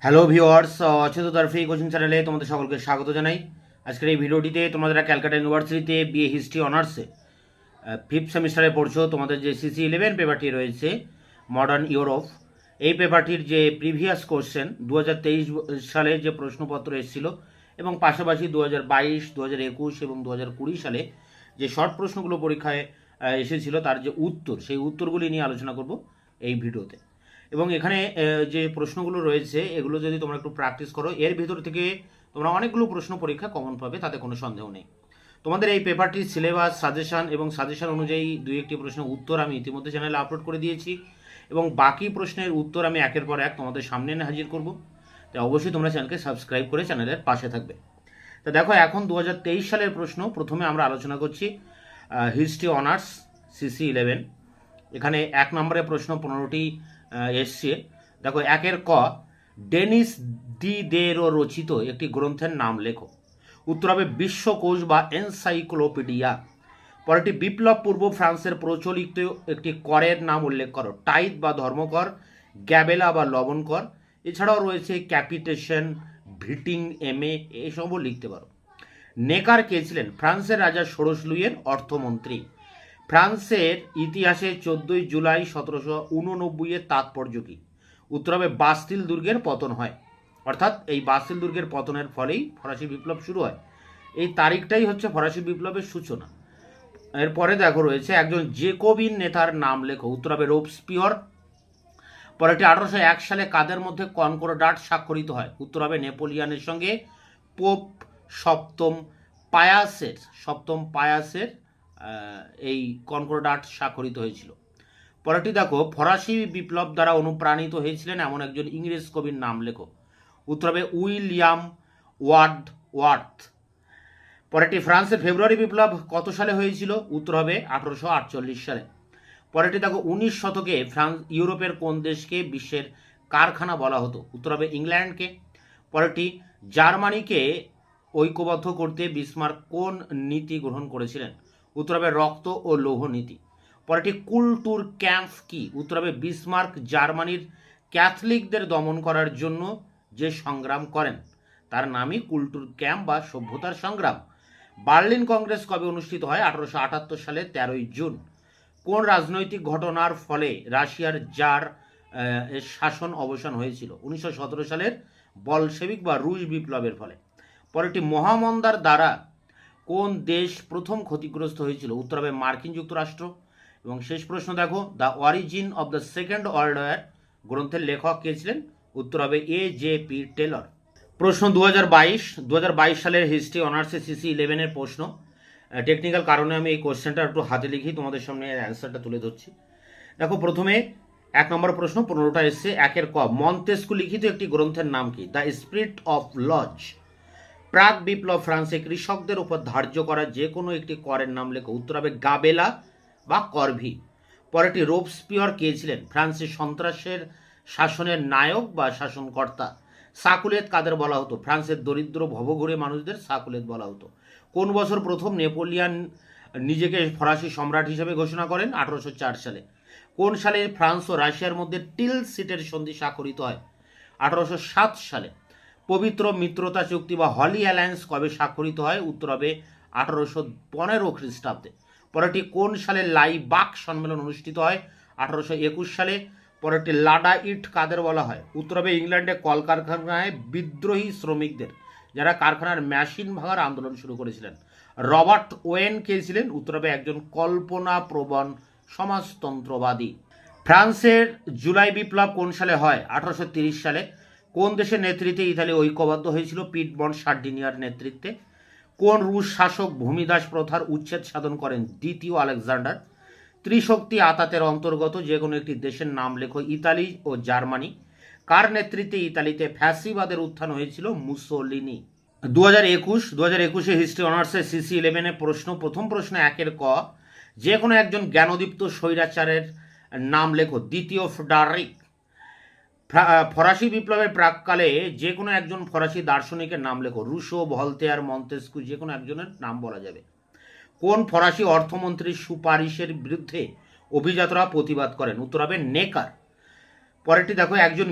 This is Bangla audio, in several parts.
হ্যালো ভিউয়ার্স, অচ্যুত তরফে কোচিং চ্যানেলে তোমাদের সকলকে স্বাগত জানাই। আজকের এই ভিডিওটিতে তোমরা যারা ক্যালকাটা ইউনিভার্সিটিতে বিএ হিস্ট্রি অনার্সে ফিফথ সেমিস্টারে পড়ছো, তোমাদের যে CC11 পেপারটি রয়েছে মডার্ন ইউরোপ, এই পেপারটির যে প্রিভিয়াস কোশ্চেন 2023 সালে যে প্রশ্নপত্র এসেছিল এবং পাশাপাশি 2022, 2021 এবং 2020 সালে যে শর্ট প্রশ্নগুলো পরীক্ষায় এসেছিল তার যে উত্তর, সেই উত্তরগুলি নিয়ে আলোচনা করব এই ভিডিওতে। এবং এখানে যে প্রশ্নগুলো রয়েছে এগুলো যদি তোমরা একটু প্র্যাকটিস করো, এর ভিতর থেকে তোমরা অনেকগুলো প্রশ্ন পরীক্ষা কমন পাবে, তাতে কোনো সন্দেহ নেই। তোমাদের এই পেপারটির সিলেবাস, সাজেশন এবং সাজেশন অনুযায়ী দুই একটি প্রশ্নের উত্তর আমি ইতিমধ্যে চ্যানেলে আপলোড করে দিয়েছি এবং বাকি প্রশ্নের উত্তর আমি একের পর এক তোমাদের সামনে এনে হাজির করব। তাই অবশ্যই তোমরা চ্যানেলকে সাবস্ক্রাইব করে চ্যানেলের পাশে থাকবে। তা দেখো, এখন 2023 সালের প্রশ্ন প্রথমে আমরা আলোচনা করছি হিস্ট্রি অনার্স CC11। এখানে 1 নম্বরের প্রশ্ন 15টি এসছে। দেখো, 1-এর ক, ডেনিস দিদেরো রচিত একটি গ্রন্থের নাম লেখো। উত্তর হবে বিশ্বকোষ বা এনসাইক্লোপিডিয়া। পরেরটি, বিপ্লব পূর্ব ফ্রান্সের প্রচলিত একটি করের নাম উল্লেখ করো। টাইথ বা ধর্মকর, গ্যাবেলা বা লবণ কর। এছাড়াও রয়েছে ক্যাপিটেশন, ভিটিং, এমএ, এসবও লিখতে পারো। নেকার কে ছিলেন? ফ্রান্সের রাজা ষোড়শ লুইয়ের অর্থমন্ত্রী। ফ্রান্সের ইতিহাসে 14 জুলাই 1789-এর তাৎপর্য কী? উত্তর হবে বাস্তিল দুর্গের পতন হয়। অর্থাৎ এই বাস্তিল দুর্গের পতনের ফলেই ফরাসি বিপ্লব শুরু হয়। এই তারিখটাই হচ্ছে ফরাসি বিপ্লবের সূচনা। এরপরে দেখো রয়েছে একজন জেকোবিন নেতার নাম লেখো। উত্তর হবে রোবস্পিয়র। পরেরটি, 1801 সালে কাদের মধ্যে কনকর্ডাট স্বাক্ষরিত হয়? উত্তর হবে নেপোলিয়নের সঙ্গে পোপ সপ্তম পায়াসের এই কনকর্ডাট স্বাক্ষরিত হয়েছিল। পরেরটি দেখো, ফরাসি বিপ্লব দ্বারা অনুপ্রাণিত হয়েছিলেন এমন একজন ইংরেজ কবির নাম লেখো। উত্তর হবে উইলিয়াম ওয়ার্ডওয়ার্থ। পরেরটি, ফ্রান্সের ফেব্রুয়ারি বিপ্লব কত সালে হয়েছিল? উত্তর হবে 1848 সালে। পরেরটি দেখো, 19 শতকে ইউরোপের কোন দেশকে বিশ্বের কারখানা বলা হতো? উত্তর হবে ইংল্যান্ডকে। পরেরটি, জার্মানিকে ঐক্যবদ্ধ করতে বিসমার্ক কোন নীতি গ্রহণ করেছিলেন? উত্তর হবে রক্ত ও লৌহ নীতি। পরেরটি, কুলটুর ক্যাম্প কি? উত্তর হবে বিসমার্ক জার্মানির ক্যাথলিকদের দমন করার জন্য যে সংগ্রাম করেন তার নামই কুলটুর ক্যাম্প বা সভ্যতার সংগ্রাম। বার্লিন কংগ্রেস কবে অনুষ্ঠিত হয়? 1878 সালে 13 জুন। কোন রাজনৈতিক ঘটনার ফলে রাশিয়ার জার এর শাসন অবসান হয়েছিল? 1917 সালের বলশেভিক বা রুশ বিপ্লবের ফলে। পরেরটি, মহামন্দার দ্বারা কোন দেশ প্রথম ক্ষতিগ্রস্ত হয়েছিল? উত্তর হবে মার্কিন যুক্তরাষ্ট্র। এবং শেষ প্রশ্ন দেখো, the origin of the second world war গ্রন্থের লেখক কে ছিলেন? উত্তর হবে AJP টেলর। প্রশ্ন 2022 সালের হিস্ট্রি অনার্সে CC11-এর প্রশ্ন। টেকনিক্যাল কারণে আমি এই কোশ্চেনটা একটু হাতে লিখি তোমাদের সামনে অ্যান্সারটা তুলে ধরছি। দেখো, প্রথমে 1 নম্বর প্রশ্ন 15টা এসছে। 1-এর ক, মন্তেস্কু লিখিত একটি গ্রন্থের নাম কি? The spirit of laws. প্রাক বিপ্লব ফ্রান্সে কৃষকদের উপর ধার্য করা যে কোনো একটি করের নাম লেখো। উত্তর হবে গাবেলা বা করভি। পরেরটি, রোবস্পিয়র কে ছিলেন? ফ্রান্সের সন্ত্রাসের শাসনের নায়ক বা শাসনকর্তা। সাকুলেত কাদের বলা হতো? ফ্রান্সের দরিদ্র ভবঘুরে মানুষদের সাকুলেত বলা হতো। কোন বছর প্রথম নেপোলিয়ন নিজেকে ফরাসি সম্রাট হিসেবে ঘোষণা করেন? 1804 সালে। কোন সালে ফ্রান্স ও রাশিয়ার মধ্যে টিলসিটের সন্ধি স্বাক্ষরিত হয়? 1807 সালে। পবিত্র মিত্রতা চুক্তি বা হলি অ্যালায়েন্স কবে স্বাক্ষরিত হয়? উত্তর হবে 1815 খ্রিস্টাব্দে। পরেরটি, কোন সালে লাইবাক সম্মেলন অনুষ্ঠিত হয়? 1821 সালে। পরেরটি, লাডা ইট কাদের বলা হয়? উত্তর হবে ইংল্যান্ডে কলকারখানায় বিদ্রোহী শ্রমিকদের, যারা কারখানার মেশিন ভাঙার আন্দোলন শুরু করেছিলেন। রবার্ট ওয়েন কে ছিলেন? উত্তর হবে একজন কল্পনাপ্রবণ সমাজতন্ত্রবাদী। ফ্রান্সের জুলাই বিপ্লব কোন সালে হয়? 1830 সালে। কোন দেশের নেতৃত্বে ইতালি ঐক্যবদ্ধ হয়েছিল? পিটমন্ট সার্ডিনিয়ার নেতৃত্বে। কোন রুশ শাসক ভূমিদাস প্রথার উচ্ছেদ সাধন করেন? দ্বিতীয় আলেকজান্ডার। ত্রিশক্তি আতাতের অন্তর্গত যে কোনো একটি দেশের নাম লেখো। ইতালি ও জার্মানি। কার নেতৃত্বে ইতালিতে ফ্যাসিবাদের উত্থান হয়েছিল? মুসোলিনি। 2021 হিস্ট্রি অনার্সের CC11-এর প্রশ্ন। প্রথম প্রশ্ন 1-এর ক, যে কোনো একজন জ্ঞানদীপ্ত স্বৈরাচারের নাম লেখো। দ্বিতীয় ফ্রেডারিক। ফরাসি বিপ্লবের প্রাককালে যে কোনো একজন ফরাসি দার্শনিকের নাম লেখো। রুশো, ভলতেয়ার, মন্তেস্কু, যে কোনো একজনের নাম বলা যাবে। কোন ফরাসি অর্থমন্ত্রীর সুপারিশের বিরুদ্ধে অভিজাতরা প্রতিবাদ করেন? উত্তর হবে নেকার। পরেরটি দেখো, একজন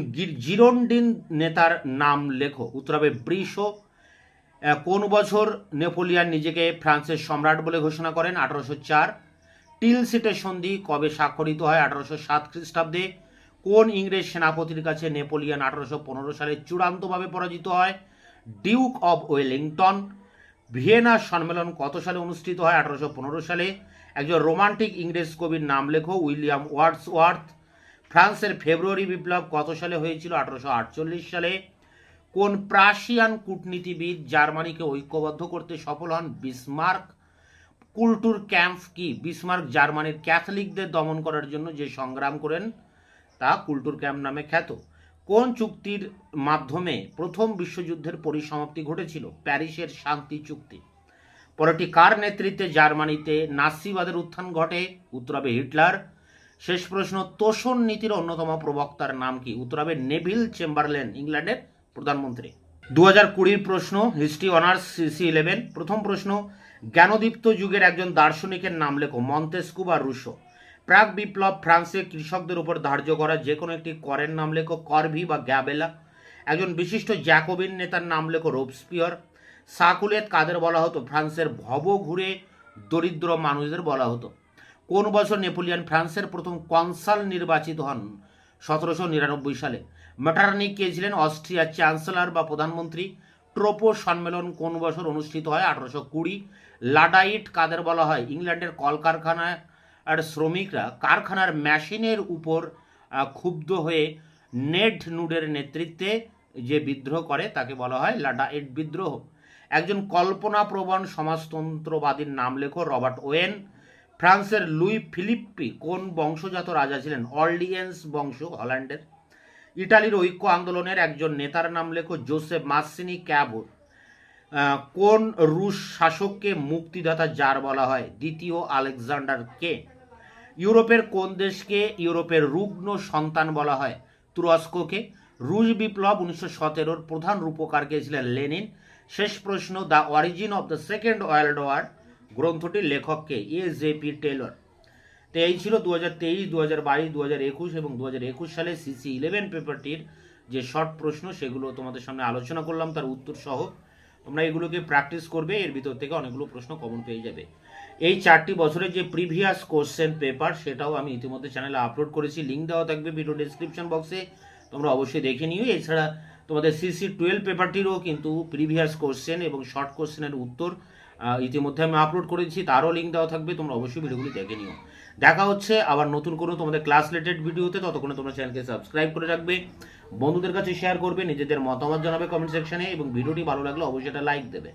জিরোন্ডিন নেতার নাম লেখো। উত্তর হবে ব্রিশো। কোন বছর নেপোলিয়ান নিজেকে ফ্রান্সের সম্রাট বলে ঘোষণা করেন? 1804। টিলসিটের সন্ধি কবে স্বাক্ষরিত হয়? 1807 খ্রিস্টাব্দে। কোন ইংরেজ সেনাপতির কাছে নেপোলিয়ান 1815 সালে চূড়ান্তভাবে পরাজিত হয়? Duke of Wellington. ভিয়েনা সম্মেলন কত সালে অনুষ্ঠিত হয়? 1815 সালে। একজন রোমান্টিক ইংরেজ কবির নাম লেখো। William Wordsworth. ফ্রান্সের ফেব্রুয়ারি বিপ্লব কত সালে হয়েছিল? 1848 সালে। কোন প্রাশিয়ান কূটনীতিবিদ জার্মানিকে ঐক্যবদ্ধ করতে সফল হন? বিসমার্ক। কুলটুর ক্যাম্প কি? বিসমার্ক জার্মানির ক্যাথলিকদের দমন করার জন্য যে সংগ্রাম করেন তা কুলটুর ক্যাম্প নামে খ্যাত। কোন চুক্তির মাধ্যমে প্রথম বিশ্বযুদ্ধের পরিসমাপ্তি ঘটেছিল? প্যারিসের শান্তি চুক্তি। পরেরটি, কার নেতৃত্বে জার্মানিতে নাৎসিবাদের উত্থান ঘটে? উত্তর হবে হিটলার। শেষ প্রশ্ন, তোষণ নীতির অন্যতম প্রবক্তার নাম কি? উত্তর হবে নেভিল চেম্বারলেন, ইংল্যান্ডের প্রধানমন্ত্রী। 2020 প্রশ্ন, হিস্ট্রি অনার্স CC 11। প্রথম প্রশ্ন, জ্ঞানদীপ্ত যুগের একজন দার্শনিকের নাম লেখো। মন্তেস্কু বা রুশো। প্রাক বিপ্লব ফ্রান্সে কৃষকদের উপর ধার্য করা যে কোনো একটি করের নাম লেখো। করভি বা গ্যাবেলা। একজন বিশিষ্ট জ্যাকোবিন নেতার নাম লেখো। রোবস্পিয়ার। সাকুলেত কাদের বলা হতো? ফ্রান্সের ভবঘুরে দরিদ্র মানুষদের বলা হতো। কোন বছর নেপোলিয়ান ফ্রান্সের প্রথম কনসাল নির্বাচিত হন? 1799 সালে। মেটারনিক কে ছিলেন? অস্ট্রিয়ার চ্যান্সেলর বা প্রধানমন্ত্রী। ট্রোপো সম্মেলন কোন বছর অনুষ্ঠিত হয়? 1820। লাডাইট কাদের বলা হয়? ইংল্যান্ডের কলকারখানার শ্রমিকরা কারখানার মেশিনের উপর ক্ষুব্ধ হয়ে নেড নুডের নেতৃত্বে যে বিদ্রোহ করে তাকে বলা হয় লাডাইট বিদ্রোহ। একজন কল্পনাপ্রবণ সমাজতন্ত্রবাদীর নাম লেখো। Robert when. ফ্রান্সের লুই ফিলিপ্পি কোন বংশজাত রাজা ছিলেন? অর্লিয়েন্স বংশ, হল্যান্ডের। ইটালির ঐক্য আন্দোলনের একজন নেতার নাম লেখো। Joseph Mazzini Cavour. কোন রুশ শাসককে মুক্তিদাতা জার বলা হয়? দ্বিতীয় আলেকজান্ডারকে। ইউরোপের কোন দেশকে ইউরোপের রুগ্ন সন্তান বলা হয়? তুরস্ককে। রুশ বিপ্লব 1917 প্রধান রূপকার কে ছিলেন? লেনিন। শেষ প্রশ্ন, the origin of the second world war গ্রন্থটির লেখককে? JP Taylor. তো এই ছিল 2023, 2022, 2021 এবং 2021 সালে CC 11 পেপারটির যে শর্ট প্রশ্ন সেগুলো তোমাদের সামনে আলোচনা করলাম, তার উত্তর সহ। তোমরা এগুলোকে প্র্যাকটিস করবে, এর ভিতর থেকে অনেকগুলো প্রশ্ন কমন পেয়ে যাবে। এই 4টি বছরের যে প্রিভিয়াস কোশ্চেন পেপার সেটাও আমি ইতিমধ্যে চ্যানেলে আপলোড করেছি, লিঙ্ক দেওয়া থাকবে ভিডিও ডেসক্রিপশন বক্সে, তোমরা অবশ্যই দেখে নিও। এছাড়া তোমাদের CC 12 পেপারটিরও কিন্তু প্রিভিয়াস কোশ্চেন এবং শর্ট কোশ্চেনের উত্তর ইতিমধ্যে আমি আপলোড করেছি, তারও লিঙ্ক দেওয়া থাকবে, তোমরা অবশ্যই ভিডিওগুলি দেখে নিও। দেখা হচ্ছে আবার নতুন কোনো তোমাদের ক্লাস রিলেটেড ভিডিওতে, ততক্ষণে তোমরা চ্যানেলকে সাবস্ক্রাইব করে রাখবে, বন্ধুদের কাছে শেয়ার করবে, নিজেদের মতামত জানাবে কমেন্ট সেকশনে, এবং ভিডিওটি ভালো লাগলে অবশ্যই এটা লাইক দেবে।